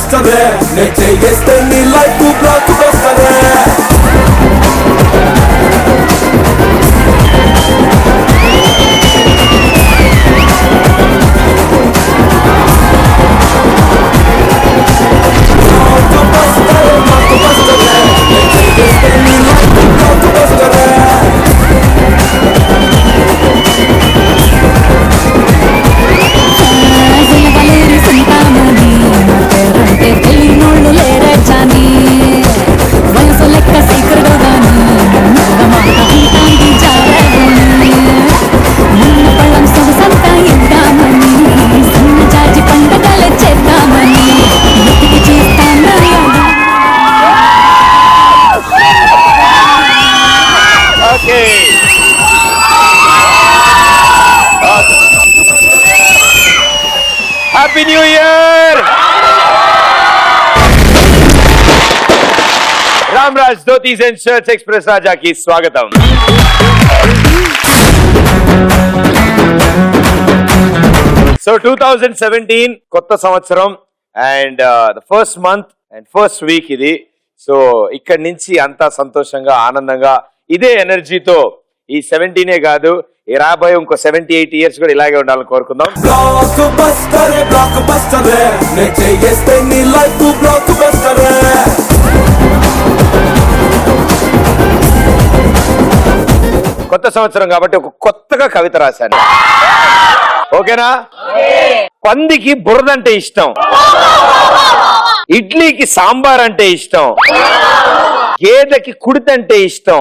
బస్టరే నే చేస్తే నీ లైఫ్ బ్లాక్ బస్టరే Happy New Year! Ramraj Dhotis and Shirts Express Raja ki swagatam. So 2017 kotta samvatsaram and the first month and first week idi. So ikkad nunchi anta santoshanga aanandanga ide energy to ఈ 17 కాదు ఈ రాబోయే ఇంకో 78 years కూడా ఇలాగే ఉండాలని కోరుకుందాం. కొత్త సంవత్సరం కాబట్టి ఒక కొత్తగా కవిత రాశాను. ఓకేనా? పందికి బురద అంటే ఇష్టం, ఇడ్లీకి సాంబార్ అంటే ఇష్టం, గేదెకి కుడితంటే ఇష్టం,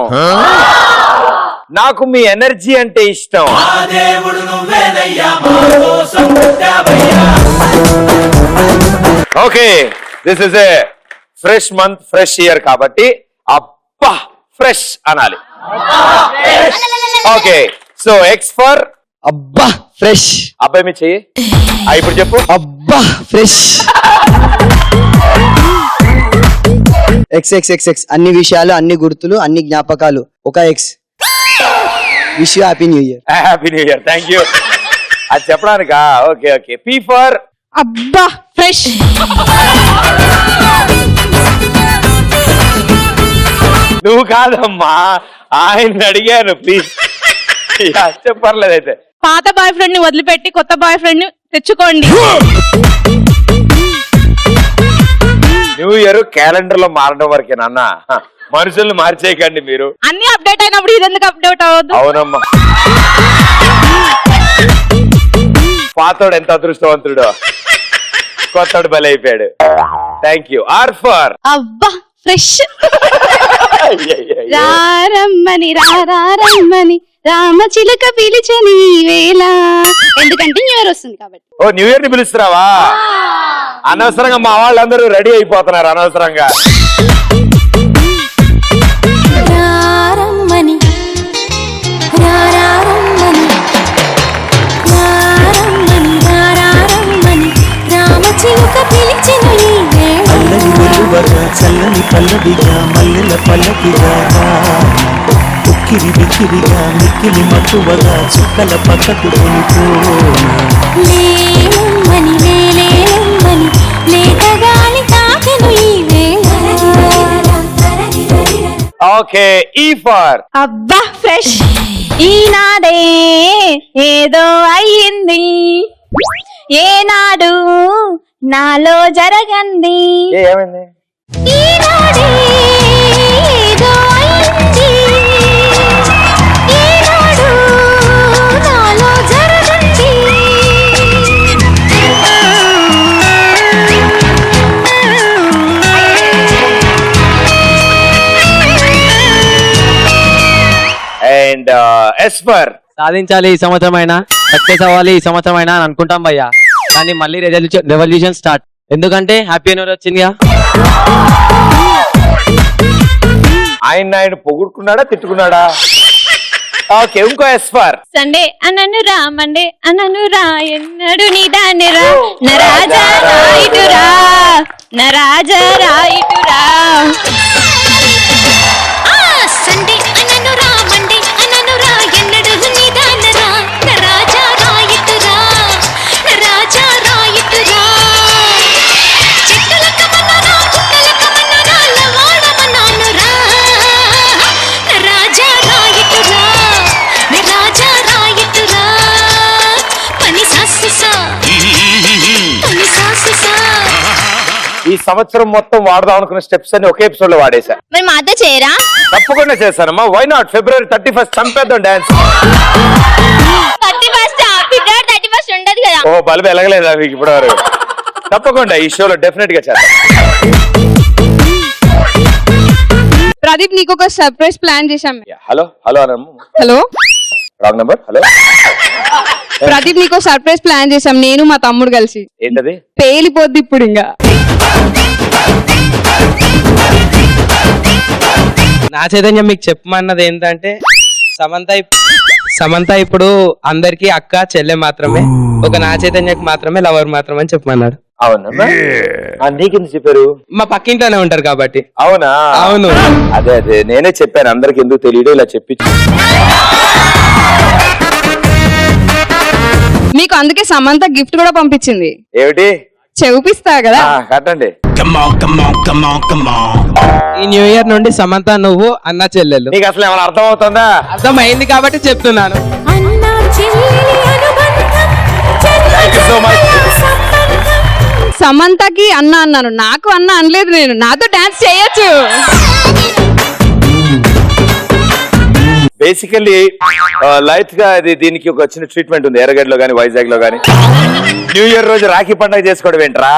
నాకు మీ ఎనర్జీ అంటే ఇష్టం. Okay, this is a fresh month fresh year కాబట్టి అబ్బా ఫ్రెష్ అనాలి. ఓకే, సో ఎక్స్ ఫర్ అబ్బా ఫ్రెష్. అబ్బాయి మీ చెయ్యి ఇప్పుడు చెప్పు. అబ్బా fresh. X X X X అన్ని విషయాలు, అన్ని గుర్తులు, అన్ని జ్ఞాపకాలు ఒక X. Wish you happy new year. Happy new year. Thank you. అది చెప్పడానికా? Okay okay. పీ ఫర్ అబ్బా ఫ్రెష్. నువ్వు కాదమ్మా, ఆయన అడిగాను ప్లీజ్. చెప్పర్లేదు అయితే. పాత బాయ్ ఫ్రెండ్ ని వదిలిపెట్టి కొత్త బాయ్ ఫ్రెండ్ ని తెచ్చుకోండి. న్యూ ఇయర్ క్యాలెండర్ లో మారడం వరకే నాన్న, మనుషుల్ని మార్చేయకండి మీరు. అన్ని అప్డేట్ అయినప్పుడు ఇది ఎందుకు అప్డేట్ అవ్వదు? అవునమ్మా, పాతోడు ఎంత అదృష్టవంతుడు, కొత్తడు బలి అయిపోయాడు. Thank you. ఆర్ ఫర్ అబ్బా ఫ్రెష్. రారమ్మని రారమ్మని రామచిలుక పిలిచని వేళ. ఎందుకంటే న్యూ ఇయర్ వస్తుంది కాబట్టి. ఓ న్యూ ఇయర్ ని పిలుస్తున్నావా? అనవసరంగా మా వాళ్ళందరూ రెడీ అయిపోతున్నారు అనవసరంగా. రారమ్మని రారమ్మని రారమ్మని రారమ్మని రామచిలుక పిలిచెను అల్లరి వెలువగా చల్లని పల్లవిగా మల్లెల పల్లకిగా ఉక్కిరి బిక్కిరిగా మిక్కిలి మట్టువగా చుక్కల పక్కకు లేలమ్మని లేలేలమ్మని లేతగాలి తాకెను ఈ వేళ. ఓకే, ఈ ఫర్ అబ్బా ఫ్రెష్. ఈనాడే ఏదో అయ్యింది, ఏనాడు నాలో జరగంది. ఏమైంది? ఈనాడే ఏదో అయ్యింది, ఏనాడు నాలో జరగంది. అండ్ ఎస్ ఫర్ సాధించాలి ఈ సంవత్సరం అయినా, సక్సెస్ అవ్వాలి ఈ సంవత్సరం అయినా అని అనుకుంటాం భయ్యా. కానీ మళ్ళీ రెవల్యూషన్ స్టార్ట్. ఎందుకంటే హ్యాపీ న్యూ ఇయర్ వచ్చిందిగా. ఆయన పొగుడుకున్నాడా తిట్టుకున్నాడా? ఓకే, ఇంకో ఎస్ ఫర్ సండే అనను రా, మండే అనను రా, ఎన్నడు నీ దాన్ని రా, నరాజా రాయిటురా, నరాజా రాయిటురా. సండే అనను రా, మండే అనను రా, ఎన్నడు నీ దాన్ని రా, నరాజా రాయిటురా, నరాజా రాయిటురా. చెట్టుల ఈ సంవత్సరం మొత్తం వాడదాం అనుకున్న స్టెప్స్ అన్ని ఒకే ఎపిసోడ్ లో వాడేశా. మరి మాతో చేయరా? తప్పకుండా చేస్తానమ్మా. Why not? February 31st చంపేద్దాం డాన్స్. 31st February 31st ఉండదు కదా. ఓ బల్బు ఎలగలేదా మీకు ఇప్పుడు వరకు? తప్పకుండా ఈ షోలో డెఫినెట్ గా చేస్తాం. ప్రదీప్ నీకు ఒక సర్ప్రైజ్ ప్లాన్ చేశాం. హలో హలో అనమ్మ. Hello wrong number. Hello Pradeep నీకు సర్ప్రైజ్ ప్లాన్ చేశాం, నేను మా తమ్ముడు కలిసి. ఏంటది? పేలిపోద్ది ఇప్పుడు. ఇంకా నా చైతన్యం మీకు చెప్పమన్నది ఏంటంటే సమంత ఇప్పుడు అందరికి అక్క చెల్లె మాత్రమే, ఒక నా చైతన్యకి మాత్రమే లవర్ మాత్రమే అని చెప్పమన్నాడు. అవునమ్మా. నీకెందుకు చెప్పారు? మా పక్కింట్లోనే ఉంటారు కాబట్టి. అవునా? అవును. అదే అదే నేనే చెప్పాను, అందరికి ఎందుకు తెలియదు ఇలా చెప్పి. మీకు అందుకే సమంత గిఫ్ట్ కూడా పంపించింది. ఏమిటి? చూపిస్తా కదా. కట్టండి. ఈ న్యూ ఇయర్ నుండి సమంత నువ్వు అన్న చెల్లెలు. నీకు అసలు ఏమైనా అర్థం అవుతుందా? అర్థమైంది కాబట్టి చెప్తున్నాను. అన్నా చెల్లెలి అనుబంధం థ్యాంక్ యూ సో మచ్. సమంతకి అన్న అన్నాను, నాకు అన్న అనలేదు. నేను నాతో డాన్స్ చేయొచ్చు. బేసికల్లీ లైట్ గా దీనికి ఒక చిన్న ట్రీట్మెంట్ ఉంది ఎర్రగడ్డలో గానీ వైజాగ్ లో గానీ. న్యూ ఇయర్ రోజు రాఖీ పండుగ చేసుకోవడం ఏంట్రా?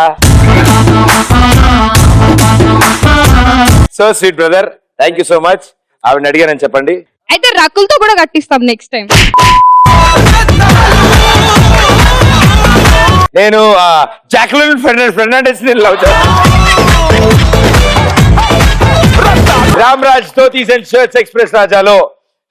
So sweet brother, thank you so much. ఆవిడని అడిగానని చెప్పండి. అయితే రకులతో కూడా కట్టిస్తాం నెక్స్ట్ టైం. నేను జాక్లిన్ ఫెర్నాండెస్ ని లవ్ చేస్తాను. Ramraj Dhotis and shirts express రాజాలో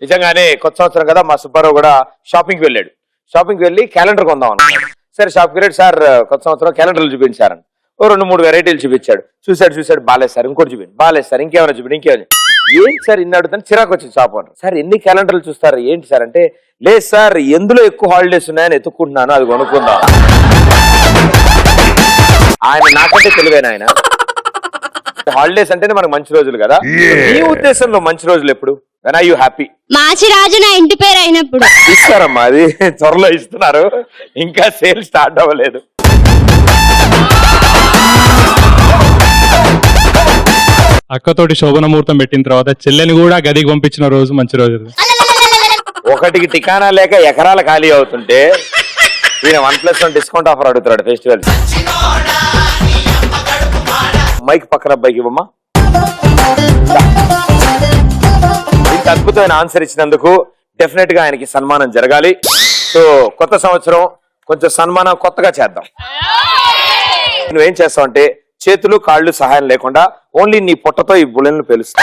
నిజంగానే కొత్త సంవత్సరం కదా, మా సుబ్బారావు కూడా షాపింగ్ కి వెళ్ళాడు. షాపింగ్ కి వెళ్ళి క్యాలెండర్ కొందాం అన్నాడు. సరే షాప్కి వెళ్ళాడు. సార్ కొత్త సంవత్సరం క్యాలెండర్లు చూపించారని ఓ 2-3 వెరైటీలు చూపించాడు. చూసాడు బాలేదు సార్, ఇంకోటి చూపించండి, బాలేదు సార్, ఇంకేమైనా చూపించండి, ఇంకేమైనా. ఏంటి సార్ ఇన్ని అడుగుతాను, చిరాకు వచ్చింది షాప్ అని. సార్ ఎన్ని క్యాలెండర్లు చూస్తారు ఏంటి సార్ అంటే, లేదు సార్ ఎందులో ఎక్కువ హాలిడేస్ ఉన్నాయని ఎత్తుక్కుంటున్నాను, అది కొనుక్కుందాం. ఆయన నాకంటే తెలివైన ఆయన. హాలిడేస్ అంటేనే మనకు మంచి రోజులు కదా. ఈ ఉద్దేశంలో మంచి రోజులు ఎప్పుడు? When are you happy? Machiraju నా ఇంటి పేరు అయినప్పుడు. ఇస్తారమ్మా, అది త్వరలో ఇస్తున్నారు, ఇంకా సేల్ స్టార్ట్ అవ్వలేదు. అక్కతోటి శోభన ముహూర్తం పెట్టిన తర్వాత చెల్లెని కూడా గదికి పంపించిన రోజు మంచి రోజు. ఒకటికి టికానా లేక ఎకరాల ఖాళీ అవుతుంటే ఈయన 1+1 డిస్కౌంట్ ఆఫర్ అడుగుతాడు ఫెస్టివల్. మైక్ పక్కన అబ్బాయికి ఇవ్వమ్మా. ఇంత అద్భుతమైన ఆన్సర్ ఇచ్చినందుకు డెఫినెట్ గా ఆయనకి సన్మానం జరగాలి. సో కొత్త సంవత్సరం కొంచెం సన్మానం కొత్తగా చేద్దాం. నువ్వేం చేస్తావు అంటే చేతులు కాళ్ళు సహాయం లేకుండా ఓన్లీ నీ పొట్టతో ఈ బుల్లెన్లు పేలుస్తా.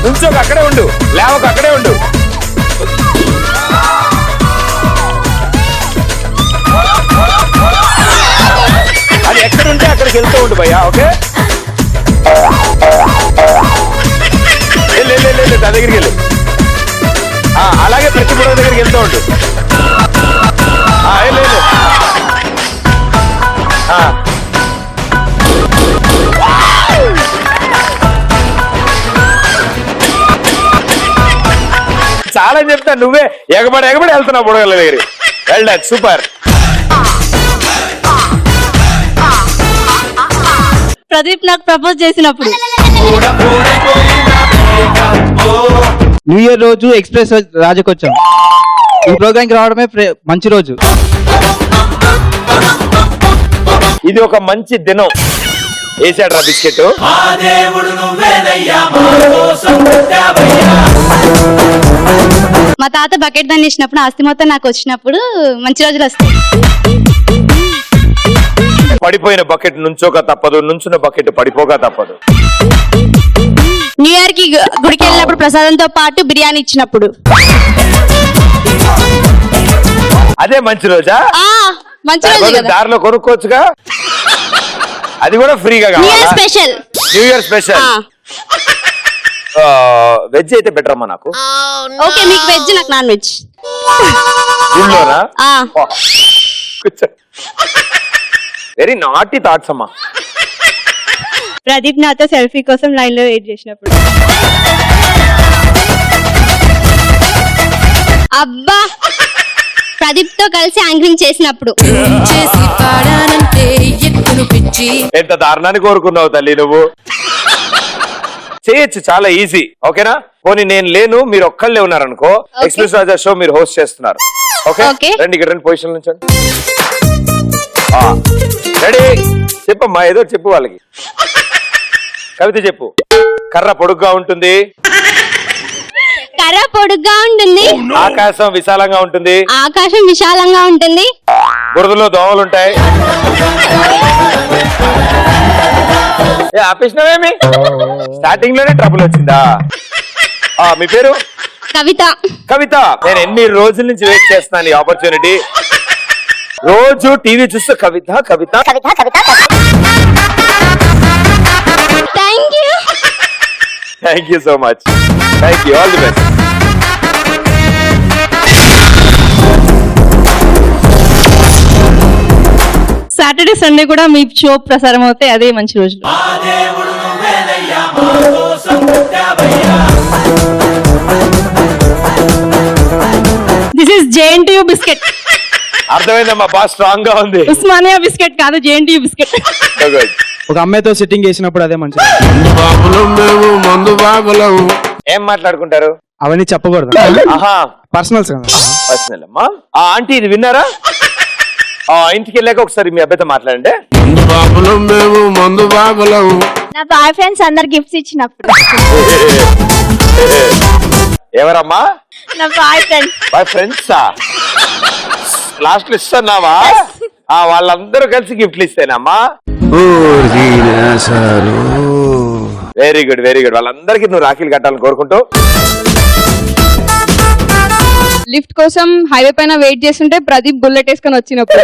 నుంచోక అక్కడే ఉండు, లేవక అక్కడే ఉండు. అది ఎక్కడుంటే అక్కడికి వెళ్తూ ఉండు భయ్యా. ఓకే దాని దగ్గరికి వెళ్ళు. అలాగే ప్రతి బుడవ దగ్గరికి వెళ్తూ ఉండు. చాలా చెప్తా, నువ్వే ఎగబడి వెళ్తున్నావు బుడగల దగ్గర. వెళ్ళాలి, సూపర్. ప్రదీప్ నాకు ప్రపోజ్ చేసినప్పుడు న్యూ ఇయర్ రోజు ఎక్స్ప్రెస్ రాజకొచ్చాం. ఈ ప్రోగ్రామ్ కి రావడమే మంచి రోజు. ఇది ఒక మంచి దినం. వేసాడు రా బిస్కెట్. మా తాత బకెట్ దాన్ని ఇచ్చినప్పుడు ఆస్తి మొత్తం నాకు వచ్చినప్పుడు మంచి రోజులు వస్తాయి. పడిపోయిన బకెట్ నుంచోక తప్పదు, నుంచున్న బకెట్ పడిపోక తప్పదు. న్యూ ఇయర్ కి గుడికి వెళ్ళినప్పుడు ప్రసాదంతో పాటు బిర్యానీ ఇచ్చినప్పుడు అదే మంచి రోజా? మంచి రోజు కదా. దారిలో కొనుక్కోవచ్చుగా, అది కూడా ఫ్రీగా న్యూ ఇయర్ కావాలా? Special. New year special. Veg అయితే బెటర్ అమ్మా నాకు. ఓకే మీకు వెజ్, నాకు నాన్ వెజ్. గుళ్ళోనా? వెరీ నాటీ థాట్స్ అమ్మా. ప్రదీప్ నాతో సెల్ఫీ కోసం లైన్ లో వెయిట్ చేసినప్పుడు. అబ్బా ప్రదీప్ తో కలిసి యాంకరింగ్ చేసినప్పుడు. చేసి పాడానంటే ఎక్కును పిచ్చి. ఎంత దారుణాన్ని కోరుకున్నావు తల్లి నువ్వు. చేయొచ్చు, చాలా ఈజీ. ఓకేనా? పోనీ నేను లేను, మీరు ఒక్కళ్ళే ఉన్నారనుకో, ఎక్స్ప్రెస్ రాజా షో మీరు హోస్ట్ చేస్తున్నారు. ఓకే, రండి ఇక్కడ రండి, పొజిషన్ నుంచి రెడీ. చెప్పమ్మా, ఏదో చెప్పు వాళ్ళకి. కవిత చెప్పు. కర్ర పొడుగ్గా ఉంటుంది, కర్ర పొడుగ్గా ఉంటుంది, ఆకాశం విశాలంగా ఉంటుంది, ఆకాశం విశాలంగా ఉంటుంది, బురదలో దోమలుంటాయి. ఆపేసినవేమి? స్టార్టింగ్ లోనే ట్రబుల్ వచ్చిందా? మీ పేరు? కవిత. కవిత, నేను ఎన్ని రోజుల నుంచి వెయిట్ చేస్తున్నాను ఈ ఆపర్చునిటీ. రోజు టీవీ చూస్తూ Kavitha Kavitha Kavitha Kavitha. Thank you so much. Thank you, all the best. Saturday Sunday కూడా మీ షో ప్రసారం అవుతాయి, అదే మంచి రోజులు. This is JNTU biscuit. అర్థమైందమ్మా, బాగా స్ట్రాంగ్ గా ఉంది. ఉస్మానియా బిస్కెట్ కాదు, JNTU బిస్కెట్. ఒక అమ్మాయితో సిట్టింగ్ చేసినప్పుడు అదే మంచి. ఏం మాట్లాడుకుంటారు? అవన్నీ చెప్పకూడదు, ఆహా, పర్సనల్స్. పర్సనల్ అమ్మా. ఆంటీ ఇది విన్నారా? ఇంటికి వెళ్ళాక ఒకసారి మీ అబ్బాయితో మాట్లాడండి. నా బాయ్ ఫ్రెండ్స్ అందరు గిఫ్ట్స్ ఇచ్చినప్పుడు. ఎవరమ్మా? నా బాయ్ ఫ్రెండ్స్. బాయ్ ఫ్రెండ్సా? లాస్ట్ లో ఇస్తున్నావా? వాళ్ళందరూ కలిసి గిఫ్ట్లు ఇస్తేనమ్మా. Very good, very good. వాళ్ళందరికీ నువ్వు రాఖీలు కట్టాలని కోరుకుంటూ. లిఫ్ట్ కోసం హైవే పైన వెయిట్ చేస్తుంటే ప్రదీప్ బుల్లెట్ వేసుకొని వచ్చినప్పుడు.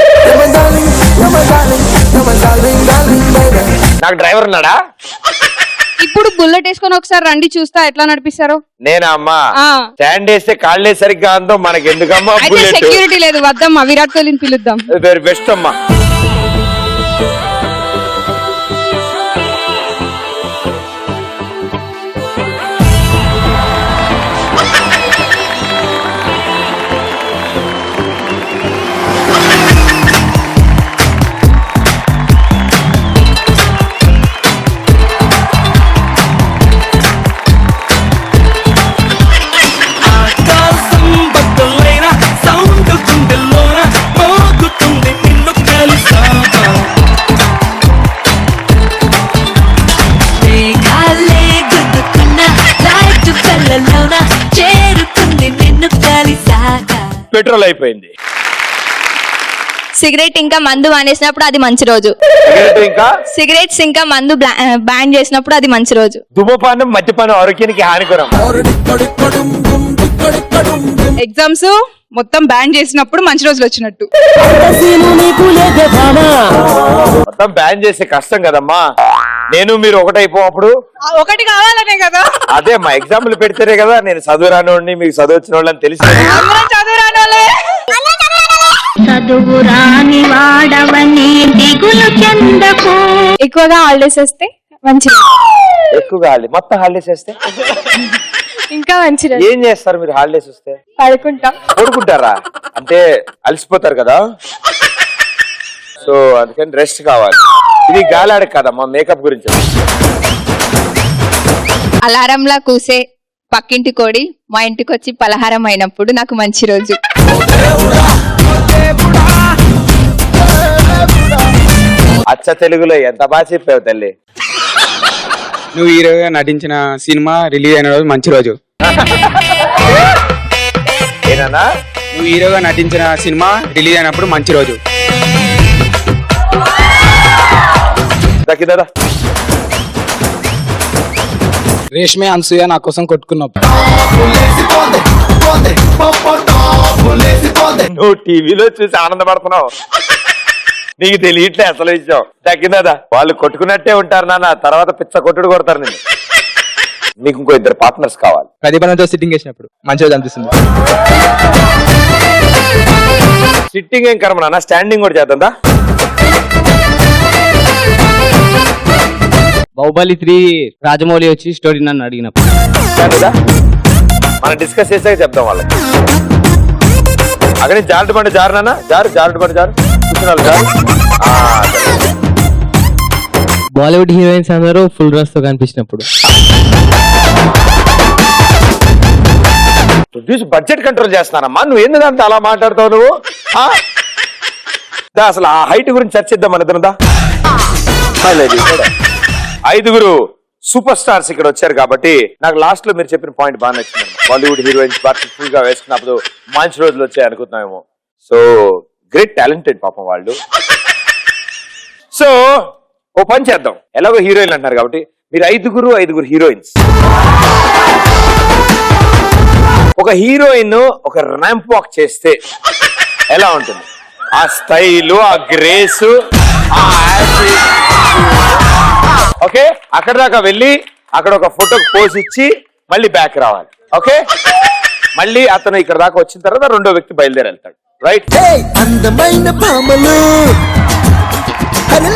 నాకు డ్రైవర్ ఉన్నాడా? ఇప్పుడు బుల్లెట్ వేసుకొని ఒకసారి రండి చూస్తా ఎట్లా నడిపిస్తారో. నేనా అమ్మా? స్టాండ్ వేస్తే కాళ్ళే సరిగ్గా అందో మనకి ఎందుకమ్మా? సెక్యూరిటీ లేదు, వద్దమ్మా, విరాట్ కోహ్లీని పిలుద్దాం. వెరీ బెస్ట్ అమ్మా. పెట్రోల్ అయిపోయింది. సిగరెట్ ఇంకా మందు మానేసినప్పుడు అది మంచి రోజు. ఇంకా సిగరెట్స్ ఇంకా మందు బ్యాన్ చేసినప్పుడు అది మంచి రోజు. ధూమపానం మద్యపానం ఆరోగ్యానికి హానికరం. ఎగ్జామ్స్ మొత్తం బ్యాన్ చేసినప్పుడు మంచి రోజులు వచ్చినట్టు. మొత్తం బ్యాన్ చేసే కష్టం కదమ్మా. నేను మీరు ఒకటైపోప్పుడు ఒకటి కావాలనే కదా. అదే మా ఎగ్జాంపుల్ పెడితేనే కదా నేను చదువు రానోడిని మీకు చదువు వచ్చిన వాళ్ళని తెలిసి. చదువు రాని వాడవని దిగులు చెందకు. ఎక్కువగా హాలిడేస్ వస్తే మంచి ఎక్కువగా మొత్తం హాలిడేస్ వస్తే ఇంకా మంచి రోజు. ఏం చేస్తారు మీరు హాలిడేస్ వస్తే? పడుకుంటారా? అంటే అలసిపోతారు కదా, సో అందుకని రెస్ట్ కావాలి. ఇది గాలాడక కదమ్మా, మేకప్ గురించి. అలారంలా కూసే పక్కింటి కోడి మా ఇంటికి వచ్చి పలహారం అయినప్పుడు నాకు మంచి రోజు. అచ్చ తెలుగులో ఎంత బాగా చెప్పావు తల్లి. నువ్వు హీరోగా నటించిన సినిమా రిలీజ్ అయిన రోజు మంచి రోజు. ఏనా? నువ్వు హీరోగా నటించిన సినిమా రిలీజ్ అయినప్పుడు మంచి రోజు. రేష్మే అన్సూయ నా కోసం కొట్టుకున్నప్పుడు. నువ్వు టీవీలో చూసి ఆనందపడుతున్నావు, నీకు తెలియట్లే అసలు విషయం. తగ్గిందా? వాళ్ళు కొట్టుకున్నట్టే ఉంటారు నాన్న, తర్వాత పిచ్చ కొట్టుడు కొడతారు నేను. నీకు ఇంకో ఇద్దరు పార్ట్నర్స్ కావాలి. ప్రతిభతో సిట్టింగ్ చేసినప్పుడు మంచి రోజు అనిపిస్తుంది. సిట్టింగ్ ఏం కర్మ నాన్న, స్టాండింగ్ కూడా చేద్దా? బాహుబలి 3 రాజమౌళి వచ్చి స్టోరీ నన్ను అడిగినప్పుడు కదా మనం డిస్కస్ చేసాక చెప్తాం వాళ్ళకి. అక్కడ జారుడు బండి జారునా జారుడు బండి కూర్చున్నారు జారు. బాలీవుడ్ హీరోయిన్స్ అందరూ ఫుల్ డ్రెస్ తో కనిపించినప్పుడు బడ్జెట్ కంట్రోల్ చేస్తున్నానమ్మా. నువ్వు ఎందుకంటే అలా మాట్లాడుతావు నువ్వు? అసలు ఆ హైట్ గురించి చర్చిద్దాం మన ఇద్దరు. ఐదుగురు సూపర్ స్టార్స్ ఇక్కడ వచ్చారు కాబట్టి నాకు లాస్ట్ లో మీరు చెప్పిన పాయింట్ బాగా నచ్చింది. బాలీవుడ్ హీరోయిన్స్ ఫుల్ గా వేసుకున్నప్పుడు మంచి రోజులు వచ్చాయి అనుకుంటున్నామేమో. సో గ్రేట్ టాలెంటెడ్ పాపం వాళ్ళు. సో ఓ పని చేద్దాం, ఎలాగో హీరోయిన్ అంటున్నారు కాబట్టి మీరు ఐదుగురు హీరోయిన్స్. ఒక హీరోయిన్ ఒక ర్యాంప్ వాక్ చేస్తే ఎలా ఉంటుంది? ఆ స్టైల్, ఆ గ్రేస్, ఓకే అక్కడ దాకా వెళ్ళి అక్కడ ఒక ఫోటోకి పోజ్ ఇచ్చి మళ్ళీ బ్యాక్ రావాలి. ఓకే మళ్ళీ అతను ఇక్కడ దాకా వచ్చిన తర్వాత రెండో వ్యక్తి బయలుదేరి వెళ్తాడు. రైట్? అందమైన భామలు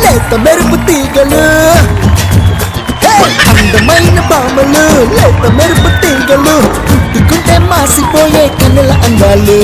లేత మెరుపు తీగలు, అందమైన భామలు లేత మెరుపు తీగలు, పుట్టుకుంటే మాసిపోయే కన్నుల అందాలు,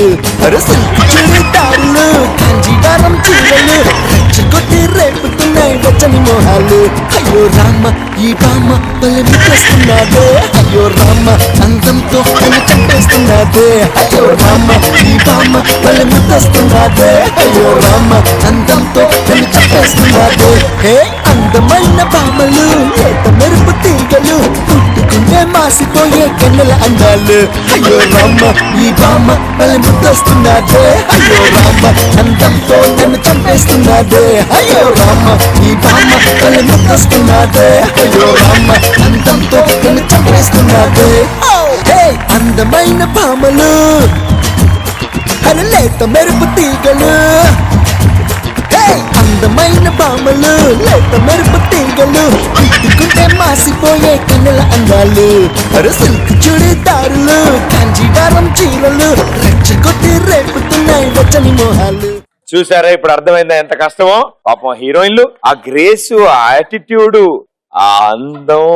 అరసలు చూడతారులు కాంజీవరం చీరలు, రెచ్చగొట్టి రేపుతున్నాయి వచ్చని మోహాలు. అయ్యో రామ ఈ బామ్మ పల్లె ముట్టేస్తున్నాదే, అయ్యో రామ అందంతో నన్ను చంపేస్తున్నాదే, అయ్యో రామ ఈ బామ్మ పల్లె ముట్టేస్తున్నాదే, అయ్యో రామ అందంతో నన్ను చంపేస్తున్నాదే. హే అందమైన బామ్మలు లేత మెరుపు తీగలు, పుట్టుకుంటే మాసిపోయే కన్నుల అందాలు, అయ్యో రామ ఈ బామ్మ పల్లె ముట్టేస్తున్నాదే, అయ్యో రామ అందంతో నన్ను చంపేస్తున్నాదే, అయ్యో రామ ఈ బామ్మ పల్లె ముట్టేస్తున్నాదే, అయ్యో రామ అందంతో నన్ను చంపేస్తున్నాదే. హే అందమైన భామలు లేత మెరుపు తీగలు, అందమైన భామలు లేత మెరుపు తీగలు, పుట్టుకుంటే మాసిపోయే కన్నుల అందాలు, సిల్క్ చుడిదారులు కాంజీవరం చీరలు, రెచ్చగొట్టి రేపుతున్నాయి వచ్చని మోహాలు. చూసారా ఇప్పుడు అర్థమైందా ఎంత కష్టమో? పాపం హీరోయిన్లు ఆ గ్రేస్, ఆ యాటిట్యూడ్, ఆ అందం,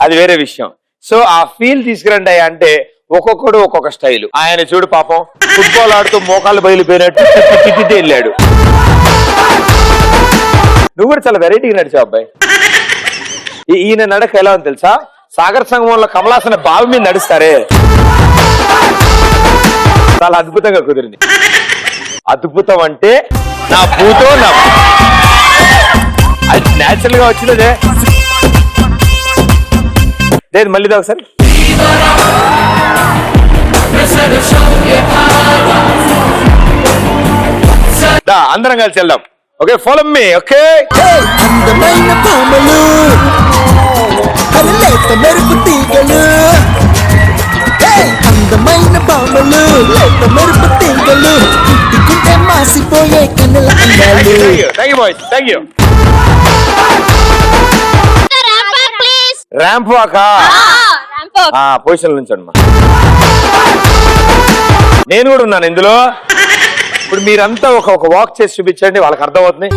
అది వేరే విషయం. సో ఆ ఫీల్ తీసుకురండి అంటే ఒక్కొక్కడు ఒక్కొక్క స్టైల్. ఆయన చూడు పాపం ఫుట్బాల్ ఆడుతూ మోకాళ్ళు బయలుపోయినట్టు తిట్టి వెళ్ళాడు. నువ్వు కూడా చాలా వెరైటీగా నడిచావు అబ్బాయి. ఈయన నడక ఎలా ఉంది తెలుసా? సాగర్ సంగమంలో కమలాసన బావి మీద నడుస్తారే, చాలా అద్భుతంగా కుదిరింది. అద్భుతం అంటే నా పూతో నా అది న్యాచురల్ గా వచ్చినదే. లేదు మళ్ళీ ఒకసారి అందరం కలిసి వెళ్దాం. Okay follow me. ఓకే అందమైన భామలు లేత మెరుపు తీగలు, అందమైన భామలు లేత మెరుపు తీగలు, పుట్టుకుంటే మాసిపోయే కన్నుల అందాలు. Thank you. ర్యాంప్ వాకా పొజిషన్ నుంచండి. నేను కూడా ఉన్నాను ఇందులో. ఇప్పుడు మీరంతా ఒక వాక్ చేసి చూపించండి, వాళ్ళకి అర్థమవుతుంది.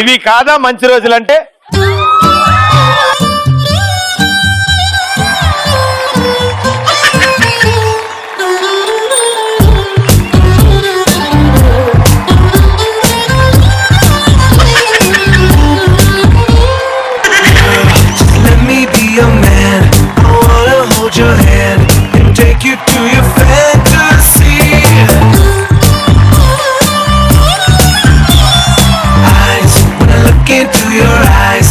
ఇవి కాదా మంచి రోజులంటే? Your hand and take you to your fantasy. Eyes, when I look into your eyes,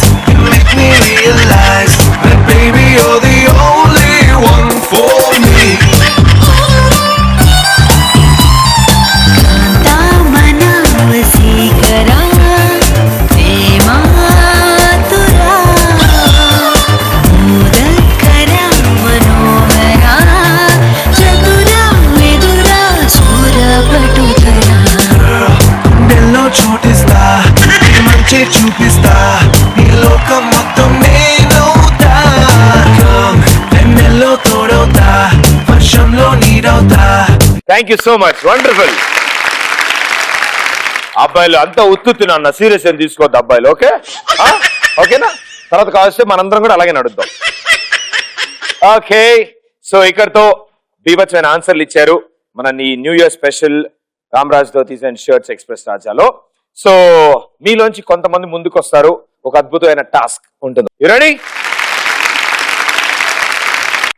thank you so much, wonderful. అబ్బాయిలు అంతా ఉత్తున్నా సీరియస్ ఏం తీసుకోవద్దు అబ్బాయిలు, ఓకే ఓకేనా? తర్వాత కావస్తే మనందరం కూడా అలాగే నడుద్దాం. ఓకే, సో ఇక్కడతో బీభత్సమైన ఆన్సర్లు ఇచ్చారు మన ఈ new year special Ramaraj Dhotis and shirts express రాజాలో. సో మీలోంచి కొంతమంది ముందుకు వస్తారు, ఒక అద్భుతమైన టాస్క్ ఉంటుంది. You ready?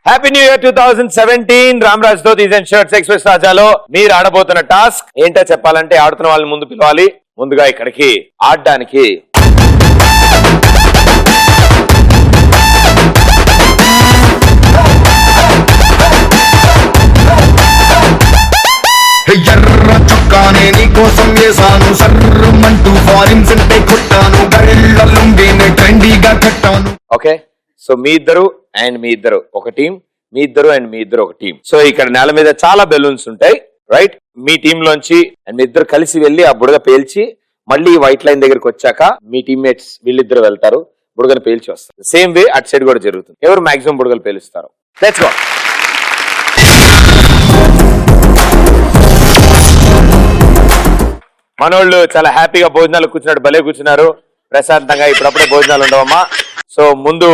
Happy new year 2017 Ramaraj Dhotis and shirts express రాజాలో మీరు ఆడబోతున్న టాస్క్ ఏంటో చెప్పాలంటే ఆడుతున్న వాళ్ళని ముందు పిలవాలి. ముందుగా ఇక్కడికి ఆడడానికి ఎర్ర చొక్కానే నీకోసం వేసాను, సర్రమంటూ ఫారిన్స్ అంటే కొట్టాను, గళ్ళ లుంగిని ట్రెండీగా కట్టాను. ఓకే, సో మీ ఇద్దరు అండ్ మీ ఇద్దరు ఒక టీం, మీ ఇద్దరు అండ్ మీ ఇద్దరు ఒక టీం. సో ఇక్కడ నేల మీద చాలా బెలూన్స్ ఉంటాయి, రైట్? మీ టీం లోంచి అండ్ మీ ఇద్దరు కలిసి వెళ్ళి ఆ బుడగ పేల్చి మళ్ళీ వైట్ లైన్ దగ్గరికి వచ్చాక మీ టీమ్మేట్స్ వీళ్ళిద్దరు వెళ్తారు, బుడగను పేల్చి వస్తారు. సేమ్ వే అటు సైడ్ కూడా జరుగుతుంది. ఎవరు మాక్సిమం బుడగలు పేలుస్తారు? Let's go. మనోళ్ళు చాలా హ్యాపీగా భోజనాలు కూర్చున్నాడు, భలే కూర్చున్నారు ప్రశాంతంగా. ఇప్పుడప్పుడే భోజనాలు ఉండవమ్మా. సో ముందు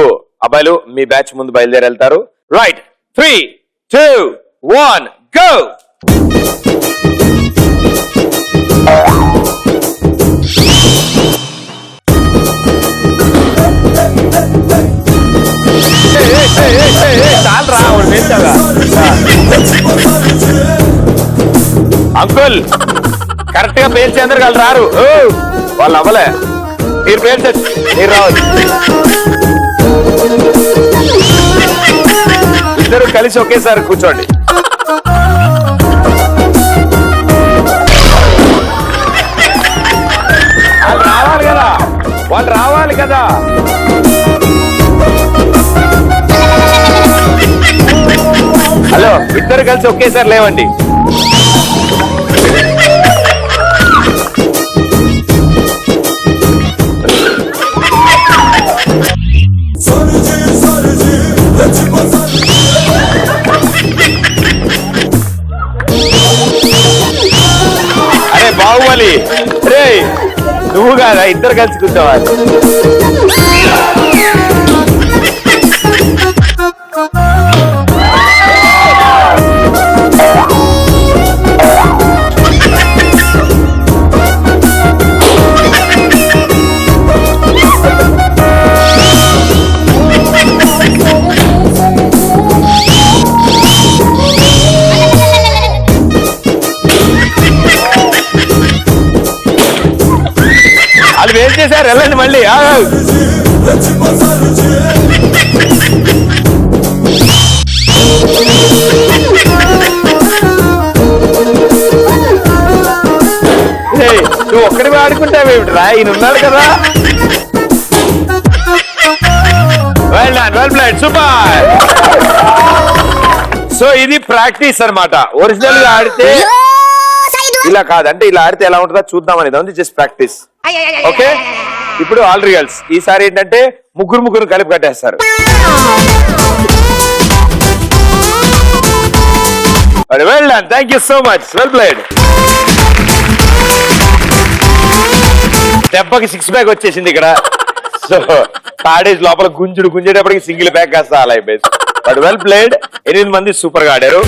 అబ్బాయిలు మీ బ్యాచ్ ముందు బయలుదేరి వెళ్తారు. Right, 3, 2, 1 go. అంకుల్ కరెక్ట్ గా పేల్చేందరు వాళ్ళు రారు, వాళ్ళు అవ్వలే. మీరు పేల్చచ్చు, మీరు రావచ్చు. ఇద్దరు కలిసి ఒకేసారి కూర్చోండి. వాళ్ళు రావాలి కదా, వాళ్ళు రావాలి కదా. హలో, ఇద్దరు కలిసి ఒకేసారి లేవండి. అరే బాహుబలి, రే నువ్వు కాదా, ఇద్దరు కలిసి కూర్చోవాలి. వాళ్ళు ఏం చేశారు, వెళ్ళండి మళ్ళీ. నువ్వు ఒక్కడి ఆడుకుంటావేమిట్రా, ఈయన ఉన్నాడు కదా. Well done, well played, super. So ఇది ప్రాక్టీస్ అన్నమాట. ఒరిజినల్ గా ఆడితే ఇలా కాదు, అంటే ఇలా ఆడితే ఎలా ఉంటుందో చూద్దాం అనేది ఉంది, జస్ట్ ప్రాక్టీస్. ఓకే, ఇప్పుడు ఆల్ రియల్స్. ఈసారి ఏంటంటే ముగ్గురు కలిపి కట్టేస్తారు. Well done, thank you so much, well played. దెబ్బకి 6 ప్యాక్ వచ్చేసింది ఇక్కడ. సో ఆడేజ్ లోపల గుంజేటప్పటికి సింగిల్ ప్యాక్ కాస్త అలా అయిపోయింది. But well played. 8 మంది సూపర్ గా ఆడారు.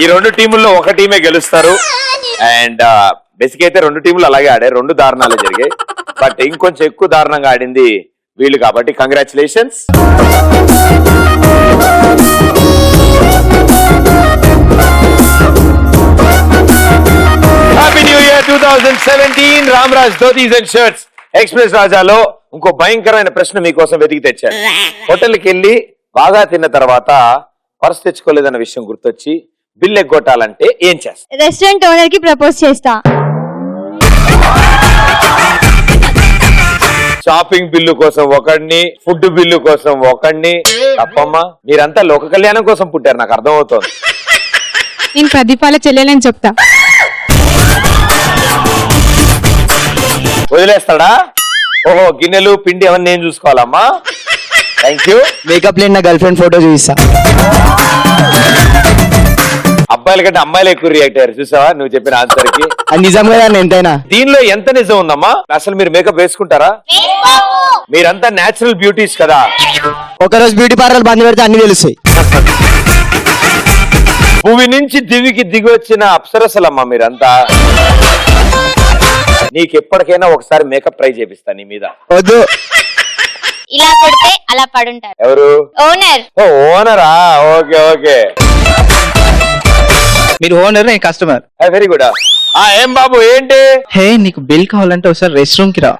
ఈ 2 టీముల్లో ఒక టీమే గెలుస్తారు. అండ్ బేసిక్ అయితే 2 టీములు అలాగే ఆడారు, 2 దారుణాలు జరిగాయి. బట్ ఇంకొంచెం ఎక్కువ దారుణంగా ఆడింది వీళ్ళు కాబట్టి congratulations. Happy new year 2017 Ramaraj Dhotis and shirts express రాజాలో ఇంకో భయంకరమైన ప్రశ్న మీకోసం వెతికి తెచ్చాను. హోటల్కి వెళ్ళి బాగా తిన్న తర్వాత పర్స్ తెచ్చుకోలేదన్న విషయం గుర్తొచ్చి బిల్ ఎగ్గొట్టాలంటే ఏం చేస్తా? రెస్టారెంట్ ఓనర్ కి ప్రపోజ్ చేస్తా. షాపింగ్ బిల్లు కోసం ఒకడిని, ఫుడ్ బిల్లు కోసం ఒకడిని. తప్పమ్మా, మీరంతా లోక కళ్యాణం కోసం పుట్టారు, నాకు అర్థమవుతోంది. నేను ప్రదీపాల చెల్లెలని చెప్తా. వదిలేస్తాడా? ఓహో, గిన్నెలు పిండి అవన్నీ నేను చూసుకోవాలమ్మా. Thank you. మేకప్ లేని నా గర్ల్ ఫ్రెండ్ ఫోటో చూపిస్తా. అబ్బాయిల కంటే అమ్మాయిలు ఎక్కువ రియాక్ట్ అయ్యారు చూసావా నువ్వు చెప్పిన ఆన్సర్ కి. అది నిజం కదా ఎంతైనా. దీనిలో ఎంత నిజం ఉందమ్మా? అసలు మీరు మేకప్ వేసుకుంటారా? మీరంతా నేచురల్ బ్యూటీస్ కదా. ఒకరోజు బ్యూటీ పార్లర్ బంద్ పెడితే అన్ని తెలుస్తాయి. భూమి నుంచి దివికి దిగి వచ్చిన అప్సరసలమ్మా మీరంతా. నీకు ఎప్పటికైనా ఒకసారి మేకప్ ట్రై చేపిస్తా నీ మీద. వద్దు. ఇలా కొడితే అలా పడుంటారు. ఎవరు? ఓనర్. ఓ ఓనరా? Okay okay. మీరు ఓనర్, నేను కస్టమర్. Very good. ఏం బాబు ఏంటి? హే, నీకు బిల్ కావాలంటే ఒకసారి రెస్ట్ రూమ్ కి రా.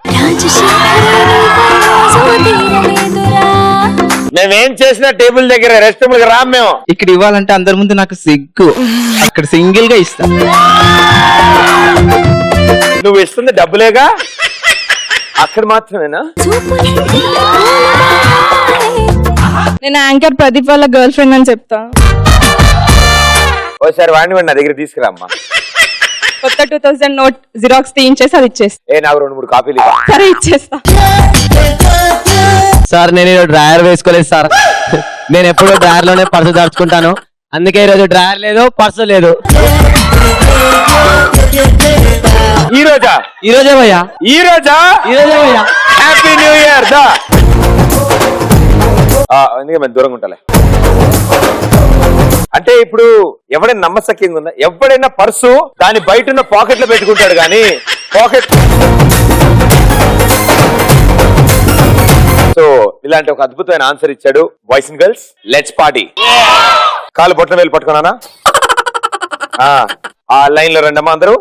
మేమేం చేసినా టేబుల్ దగ్గర రెస్ట్ రూమ్ కి రాం మేము. ఇక్కడ ఇవ్వాలంటే అందరి ముందు నాకు సిగ్గు. అక్కడ సింగిల్ గా ఇస్తా. నువ్వు ఇస్తుంది డబ్బులేగా, అక్కడ మాత్రమేనా? నేను యాంకర్ ప్రదీప్ వాళ్ళ గర్ల్ ఫ్రెండ్ అని చెప్తా. ఓసారి వాడిని నా దగ్గర తీసుకురామ్మా. కొత్త 2000 నోట్ జిరాక్స్ తీయించేసి అది ఇచ్చేస్తా. నాకు 2-3 కాపీలు ఇవ్వ. సరే ఇచ్చేస్తా. సార్ నేను డ్రాయర్ వేసుకోలేదు సార్. నేను ఎప్పుడూ డ్రాయర్ లోనే పర్సు దాచుకుంటాను. అందుకే ఈరోజు డ్రాయర్ లేదు, పర్సు లేదు. ఈ రోజా? ఈ రోజే భయ్యా. ఈ రోజా? ఈ రోజే భయ్యా. Happy new year. అందుకే మేము దూరంగా ఉంటాలే. అంటే ఇప్పుడు ఎవడైనా నమ్మసక్యంగా ఉందా? ఎవడైనా పర్సు దాని బయట ఉన్న పాకెట్ లో పెట్టుకుంటాడు కానీ పాకెట్. సో ఇలాంటి ఒక అద్భుతమైన ఆన్సర్ ఇచ్చాడు. Boys and girls, let's party. కాలు బొట్టన వేలు పట్టుకున్నానా? ఆ లైన్ లో రండమ్మా అందరూ.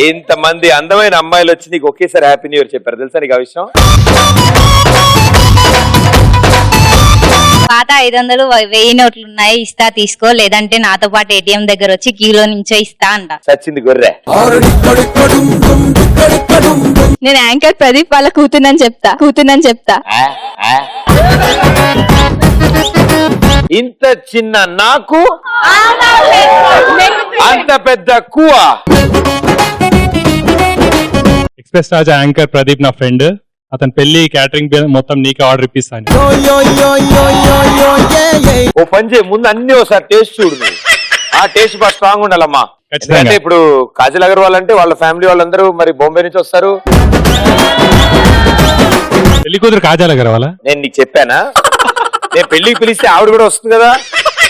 ఇంతమంది అందమైన అమ్మాయిలు వచ్చి నీకు ఒకేసారి హ్యాపీ న్యూ ఇయర్ చెప్పారు తెలుసా నీకు ఆ విషయం? పాత 500 1000 నోట్లు ఉన్నాయి, ఇస్తా తీసుకో, లేదంటే నాతో పాటు ఏటీఎం దగ్గర వచ్చి క్యూలో నుంచో ఇస్తా అంట. సచ్చింది గొర్రె. నేను యాంకర్ ప్రదీప్ వాళ్ళ కూతునని చెప్తా. ఇంత చిన్న నాకు అంత పెద్ద కువ. ఎక్స్ప్రెస్ రాజా యాంకర్ ప్రదీప్ నా ఫ్రెండ్. అతని పెళ్లి క్యాటరింగ్ మొత్తం నీకే ఆర్డర్ ఇప్పిస్తాను. ఓ పని చేయి, ముందు అన్ని ఒకసారి టేస్ట్ చూడు నువ్వు. ఆ టేస్ట్ బాగా స్ట్రాంగ్ ఉండాలమ్మా. ఎందుకంటే ఇప్పుడు కాజల్ అగర్వాల్ అంటే వాళ్ళ ఫ్యామిలీ వాళ్ళందరూ మరి బాంబే నుంచి వస్తారు. పెళ్లి కూతురు కాజల్ అగర్వాల్. నేను నీకు చెప్పానా? నేను పెళ్లికి పిలిస్తే ఆవిడ కూడా వస్తుంది కదా,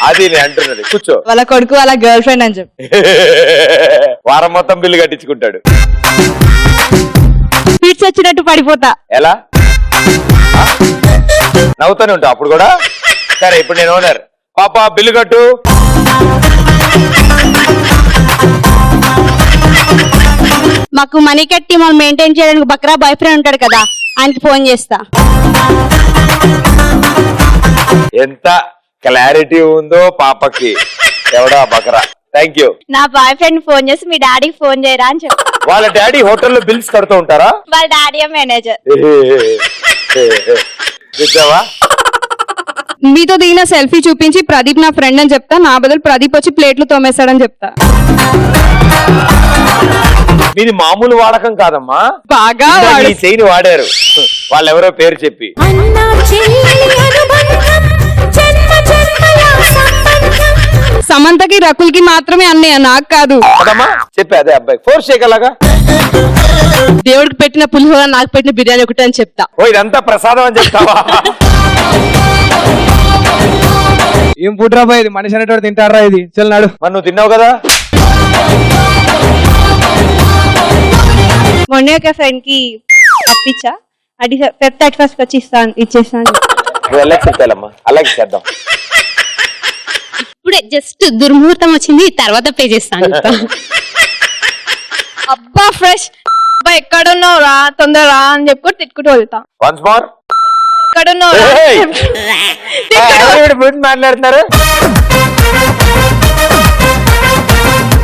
అది నేను అంటున్నది. కూర్చో. వాళ్ళ కొడుకు వాళ్ళ గర్ల్ ఫ్రెండ్ అని చెప్పి వారం మొత్తం బిల్లు కట్టించుకుంటాడు. స్పీడ్స్ వచ్చినట్టు పడిపోతా. ఎలా నవ్వుతానే ఉంటా అప్పుడు కూడా. సరే ఇప్పుడు నేను ఓనర్. పాప బిల్లు కట్టు. మాకు మనీ కట్టి మనం మెయింటైన్ చేయడానికి బక్రా బాయ్ ఫ్రెండ్ ఉంటాడు కదా, ఆయనకి ఫోన్ చేస్తా. ఎంత క్లారిటీ ఉందో పాపకి. ఎవడా బకరా? Thank you. నా బాయ్ ఫ్రెండ్ ఫోన్ చేసి మీ డాడీకి ఫోన్ చేయరా అని చెప్పి. వాళ్ళ డాడీ హోటల్లో బిల్స్ కడుతూ ఉంటారా? వాళ్ళ డాడీ మేనేజర్. చూసావా? మీతో దిగిన సెల్ఫీ చూపించి ప్రదీప్ నా ఫ్రెండ్ అని చెప్తా. నా బదులు ప్రదీప్ వచ్చి ప్లేట్లు తోమేస్తాడని చెప్తా. మీది మామూలు వాడకం కాదమ్మా, బాగా ఈ చైన్ వాడారు వాళ్ళెవరో పేరు చెప్పి. సమంతకి రకుల్కి మాత్రమే అన్నయ్య, నాకు కాదు. చెప్పే అదే అబ్బాయి ఫోర్స్ చేయగలగా. దేవుడికి పెట్టిన పులిహోర నాకు పెట్టిన బిర్యానీ ఒకటి అని చెప్తా. ఓ ఇదంతా ప్రసాదం అని చెప్తావా? ఏం పుట్రా ఇది? మనిషి అనేటోడు తింటారా ఇది? చెల్లాడు. మరి నువ్వు తిన్నావు కదా. మొన్న ఒక ఫ్రెండ్ కి పంపించా, అది Feb 31st వచ్చి ఇచ్చేస్తాను. చెప్తాలమ్మా, అలాగే చేద్దాం. ఇప్పుడే జస్ట్ దుర్ముహూర్తం వచ్చింది, తర్వాత పే చేస్తాను. అబ్బా ఫ్రెష్ ఎక్కడున్నావు రా, తొందర రా అని చెప్పుకొని తిట్టుకుంటూ వెళ్తా. Once more. ఎక్కడున్నావు మాట్లాడుతున్నారు.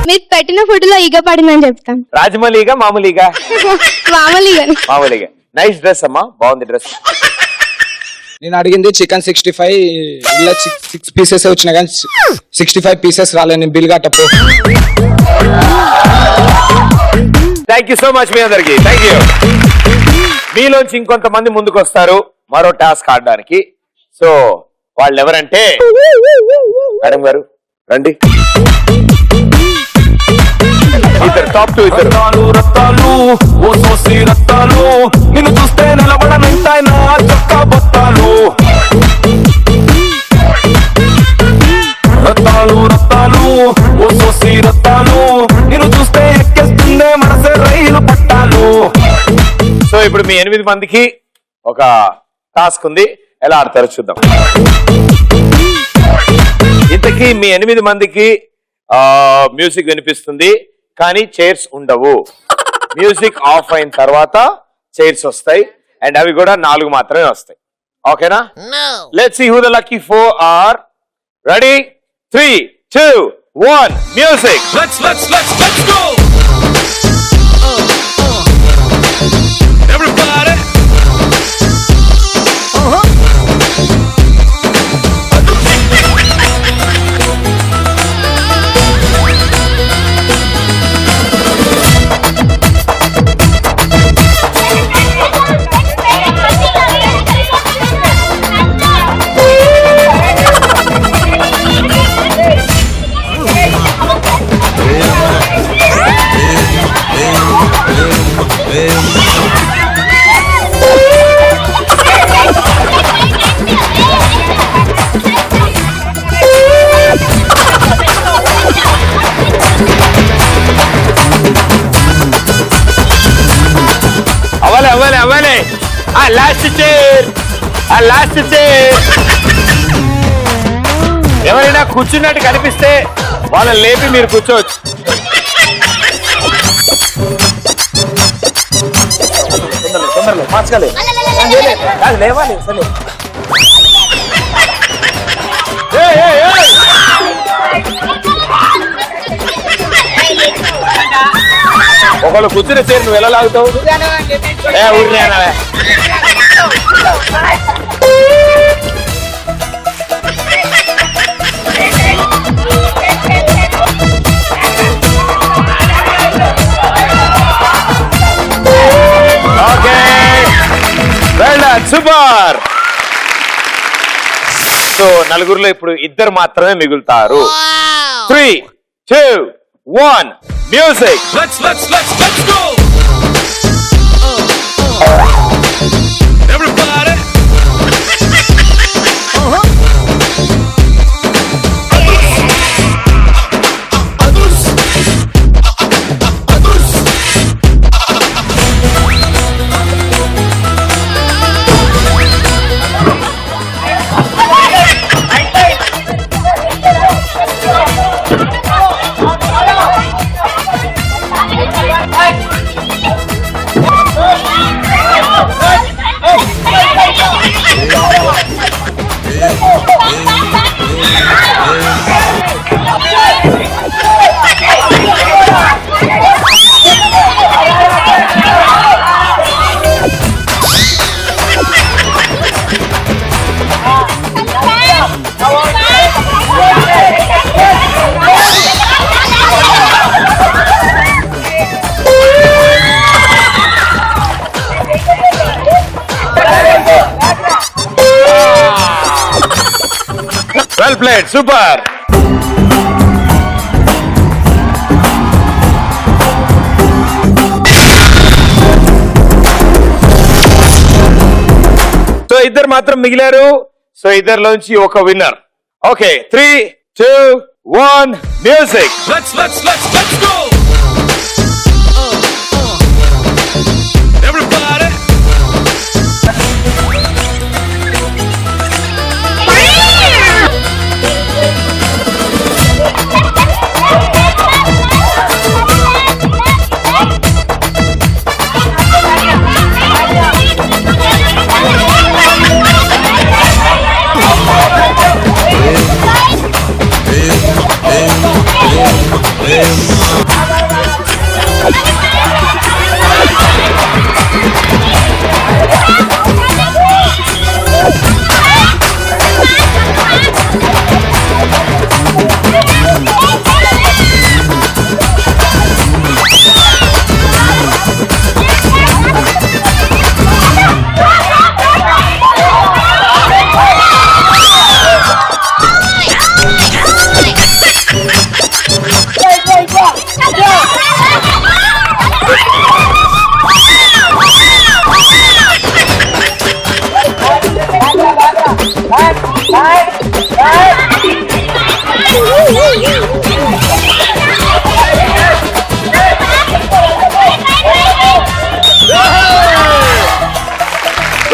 మీరు పెట్టిన ఫుడ్ లో ఈగ పడిందని చెప్తాం. రాజమౌళిగా మామూలుగా మామూలుగా. నైస్ డ్రెస్ అమ్మా, బాగుంది డ్రెస్. నేను అడిగింది చికెన్ 65 ఇలా 6 పీసెస్ వచ్చినా కానీ 65 పీసెస్ రాలేదు. నేను బిల్ కట్టపో. థ్యాంక్ యూ సో మచ్ మీ అందరికి. Thank you. మీలోంచి ఇంకొంతమంది ముందుకు వస్తారు మరో టాస్క్ ఆడడానికి. సో వాళ్ళు ఎవరంటే మేడం గారు రండి. ఇద్దరు టాప్ 2 ఇద్దరు. రత్తాలు ఓ సోసి రత్తాలు నిన్ను చూస్తే నిలబడనంటాయి నా చొక్కా బత్తాలు. రత్తాలు రత్తాలు ఓ సోసి రత్తాలు నిన్ను చూస్తే ఎక్కేస్తుందే మనసే రైలు పట్టాలు. సో ఇప్పుడు మీ 8 మందికి ఒక టాస్క్ ఉంది, ఎలా ఆడతారో చూద్దాం. ఇంతకీ మీ 8 మందికి మ్యూజిక్ వినిపిస్తుంది కానీ చైర్స్ ఉండవు. మ్యూజిక్ ఆఫ్ అయిన తర్వాత చైర్స్ వస్తాయి అండ్ అవి కూడా 4 మాత్రమే వస్తాయి. ఓకేనా? Let's see who the lucky 4 are. Ready? 3, 2, 1 music. Let's go. Everybody. అవ్వాలి. ఆ లాస్ట్ చైర్. ఎవరైనా కూర్చున్నట్టు కనిపిస్తే వాళ్ళని లేపి మీరు కూర్చోవచ్చు. తొందరలో మార్చుకోలే లేవాలి. సరే ఒకళ్ళు కూర్చునే చైర్ నువ్వు ఎలా లాగుతావు? Okay, well done, super. So నలుగురిలో ఇప్పుడు 2 మాత్రమే మిగులుతారు. 3, 2, 1 music. Let's go. Everybody. Well played, super. So 2 మాత్రం మిగిలారు. సో 2లోంచి ఒక winner. Okay, 3, 2, 1 music. Let's go. Everybody. Hey.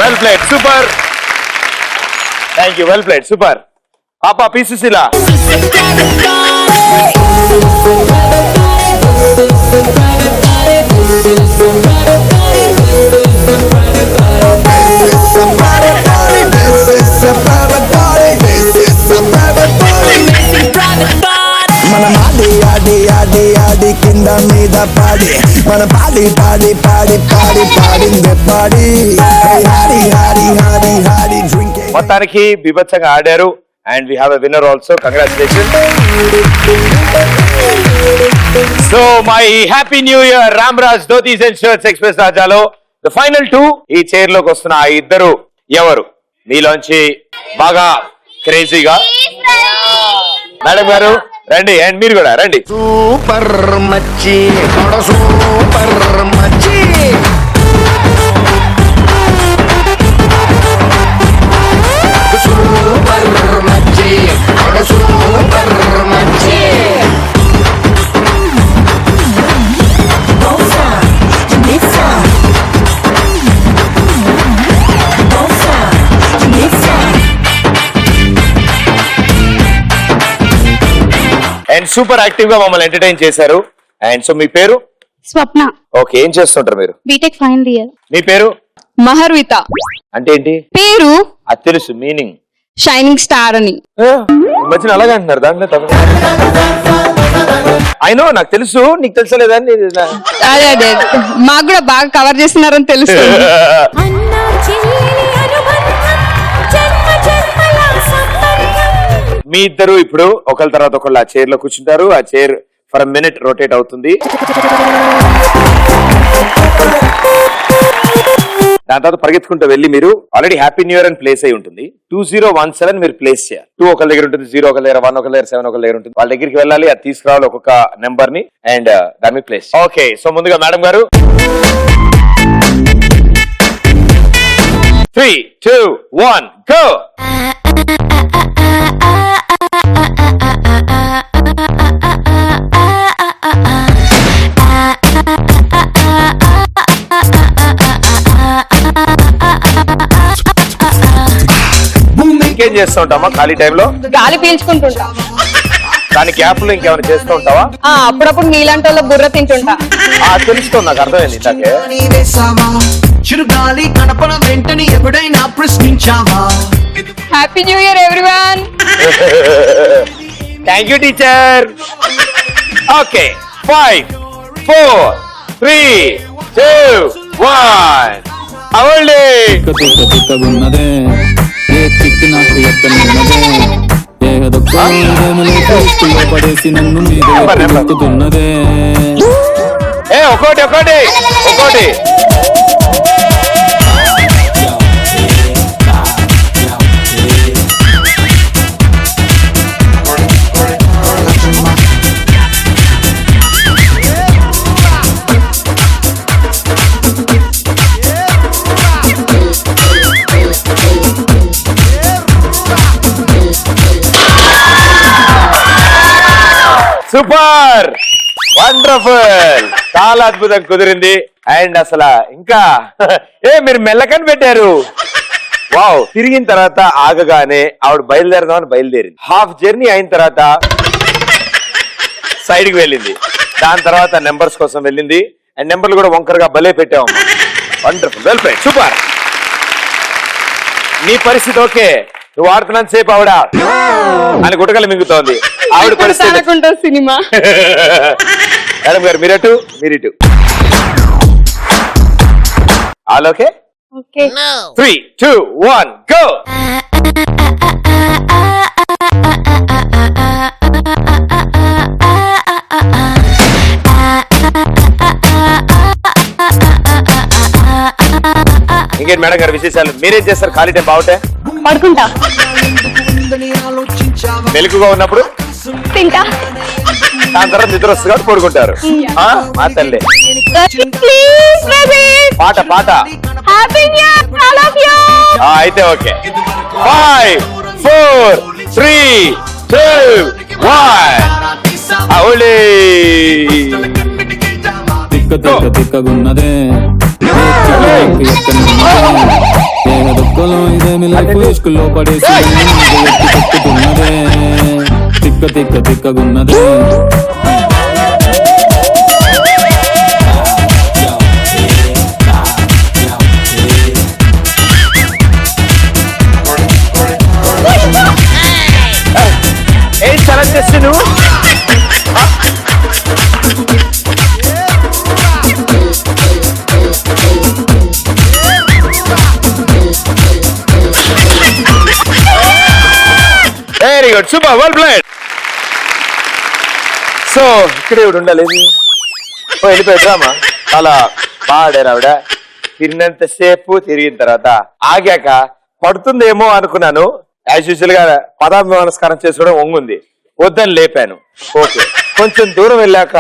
Well played super thank you well played super పాపా పి సుశీల మనం ఆడి ఆడి ఆడి ఆడి కింద మీద పాడి మన పాడి పాడి పాడి పాడి పాడిందే పాడి హారి హారి హారి హారి డ్రింక్ మొత్తానికి బీభత్సంగా ఆడారు and we have a winner also congratulation so my happy new year Ramraj Dhotis and shirts express రాజాలో ద ఫైనల్ 2 ఈ చైర్ లోకి వస్తున్న ఆ ఇద్దరు ఎవరు మీలోంచి బాగా క్రేజీగా మేడం గారు రండి అండ్ మీరు కూడా రండి సూపర్ మచ్చి సూపర్ మచ్చి సూపర్ మచ్చి సూపర్ మచ్చి అండ్ సూపర్ యాక్టివ్ గా మమ్మల్ని ఎంటర్టైన్ చేశారు అండ్ సో మీ పేరు స్వప్న ఓకే ఏం చేస్తుంటారు మీరు బీటెక్ ఫైనల్ ఇయర్. మీ పేరు మహర్విత అంటే ఏంటి పేరు అది తెలుసు మీనింగ్ షైనింగ్ స్టార్ అని. మధ్యన అలాగే అంటున్నారు దాంట్లో అయినో నాకు తెలుసు నీకు తెలుసలేదా అదే అదే మాకు కూడా బాగా కవర్ చేస్తున్నారని తెలుసు. అన్నా చెల్లి అనుబంధం జన్మ జన్మల సంబంధం. మీ ఇద్దరు ఇప్పుడు ఒకళ్ళ తర్వాత ఒకళ్ళు ఆ చైర్ లో కూర్చుంటారు ఆ చైర్ ఫర్ మినిట్ రొటేట్ అవుతుంది దాని తర్వాత పరిగెత్తుకుంటూ వెళ్ళి మీరు ఆల్రెడీ హ్యాపీ న్యూ ఇయర్ అని ప్లేస్ అయి ఉంటుంది 2017 మీరు ప్లేస్ చేయాలి 2 ఒకళ్ళ దగ్గర ఉంటుంది 0 ఒకళ్ళ దగ్గర 1 ఒకళ్ళ దగ్గర 7 ఒకళ్ళ దగ్గర ఉంటుంది వాళ్ళ దగ్గరికి వెళ్ళాలి అది తీసుకురావాలి ఒక్కొక్క నెంబర్ ని అండ్ దాని మీద ప్లేస్ ఓకే సో ముందుగా మేడం గారు 3, 2, 1 go ఇంకేం చేస్తూ ఉంటామా ఖాళీ టైంలో గాలి పీల్చుకుంటుంటా. దాని గ్యాప్ లో ఇంకేమైనా చేస్తూ ఉంటావా అప్పుడప్పుడు నీలాంటి వాళ్ళ బుర్ర తింటుంటా. తెలుస్తుంది నాకు అర్థమైంది ఇందాకే చిరుగాలి కడపన వెంటనే ఎప్పుడైనా ప్రశ్నించావా happy new year everyone. Thank you teacher okay 5, 4, 3, 2, 1 అవళ్ళి తిక్కగున్నదే ఏ తిక్కి నాకు ఎక్కనున్నదే ఏదో పడేసి నన్ను మీద ఏ ఒకటి ఒకటి ఒకటి సూపర్ వండర్ఫుల్ చాలా అద్భుతం కుదిరింది అండ్ అసలు ఇంకా మీరు మెల్లకని పెట్టారు వావ్ తిరిగిన తర్వాత ఆగగానే ఆవిడ బయలుదేరదామని బయలుదేరింది హాఫ్ జర్నీ అయిన తర్వాత సైడ్ కి వెళ్ళింది దాని తర్వాత నెంబర్స్ కోసం వెళ్ళింది అండ్ నెంబర్లు కూడా వంకరగా భలే పెట్టాము వండర్ఫుల్ వెల్ ప్లేడ్ సూపర్ నీ పరిస్థితి ఓకే నువ్వు ఆడుతున్నంత సేపు ఆవిడ అని గుటకలు మింగుతోంది ఆవిడ పరిస్థితి సినిమా. మేడం గారు మీరటు మీరిటు ఆల్ ఓకే 3, 2, 1 go ఇంకేంటి మేడం గారు విశేషాలు మీరేం చేస్తారు ఖాళీ టైం బాగుంటే పడుకుంటా. మెలకుగా ఉన్నప్పుడు తింటా. దాని తర్వాత నిద్ర వస్తుంది కాబట్టి పడుకుంటారు మా తల్లి పాట పాట అయితే ఓకే 5, 4, 3, 2, 1 అవులే తిక్కగున్నదే లేమి లైఫ్ ఇష్కుల్లో పడేసి నన్ను మీద ఎత్తి తొక్కుతున్నదే తిక్క తిక్క తిక్కగున్నదే ఏం ఛాలెంజ్ చేస్తే నువ్వు very good super well played. So ఇక్కడే ఇప్పుడు ఉండలేదు వెళ్ళిపోయామా చాలా బాడారు ఆవిడ. తిరిగినంతసేపు తిరిగిన తర్వాత ఆగాక పడుతుందేమో అనుకున్నాను. యాజ్ యూజువల్ గా పదాభిమానస్కారం చేసుకోవడం ఒంగుంది, వద్దని లేపాను. ఓకే కొంచెం దూరం వెళ్ళాక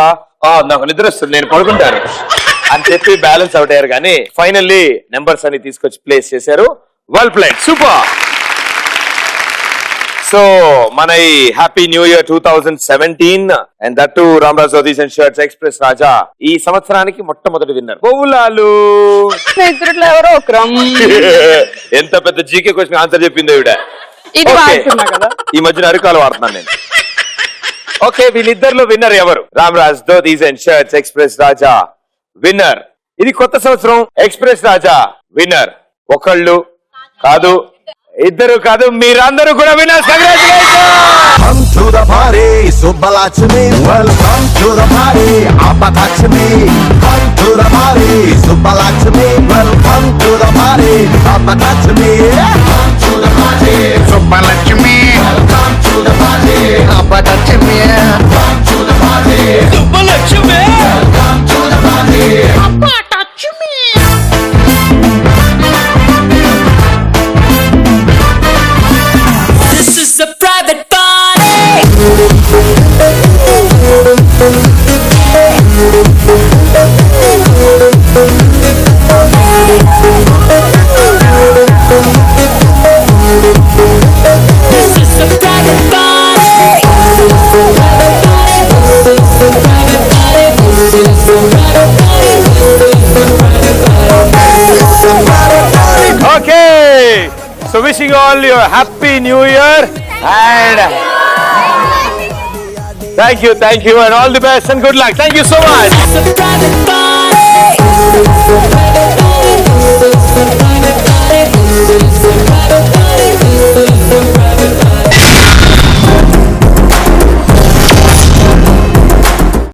నాకు నిద్ర వస్తుంది నేను పడుకుంటాను అని చెప్పి బ్యాలెన్స్ అవుట్ అయ్యారు. కానీ ఫైనల్లీ నెంబర్స్ అని తీసుకొచ్చి ప్లేస్ చేశారు. Well played super. సో మన ఈ happy new year 2017 and that to Ramaraj Dhotis and shirts express Raja ఈ సంవత్సరానికి మొట్టమొదటి విన్నర్ బొవ్వులాలు. ఎవరో ఎంత పెద్ద జీకే క్వశ్చన్ ఆన్సర్ చెప్పింది ఈవిడ. ఇది వాడుతున్నా కదా. ఈ మధ్యన అరికాలు వాడుతున్నాను నేను. ఓకే వీళ్ళిద్దరిలో విన్నర్ ఎవరు? Ramraj Dhotis and shirts express Raja winner. ఇది కొత్త సంవత్సరం ఎక్స్ప్రెస్ రాజా విన్నర్. ఒకళ్ళు కాదు ఇద్దరు కాదు మీరందరూ కూడా winners. Come to the party, Subbalakshmi. Welcome to the party, Apakakshmi. Come to the party, Subbalakshmi. Welcome to the party, Apakakshmi. Come to the party, Subbalakshmi. Welcome to the party, Apakakshmi. Come to the party, Subbalakshmi. Welcome to the party, Apakakshmi. This is a private party. This is a private party. Okay so wishing all your happy new year and thank you and all the best and good luck. Thank you so much. It's a private party.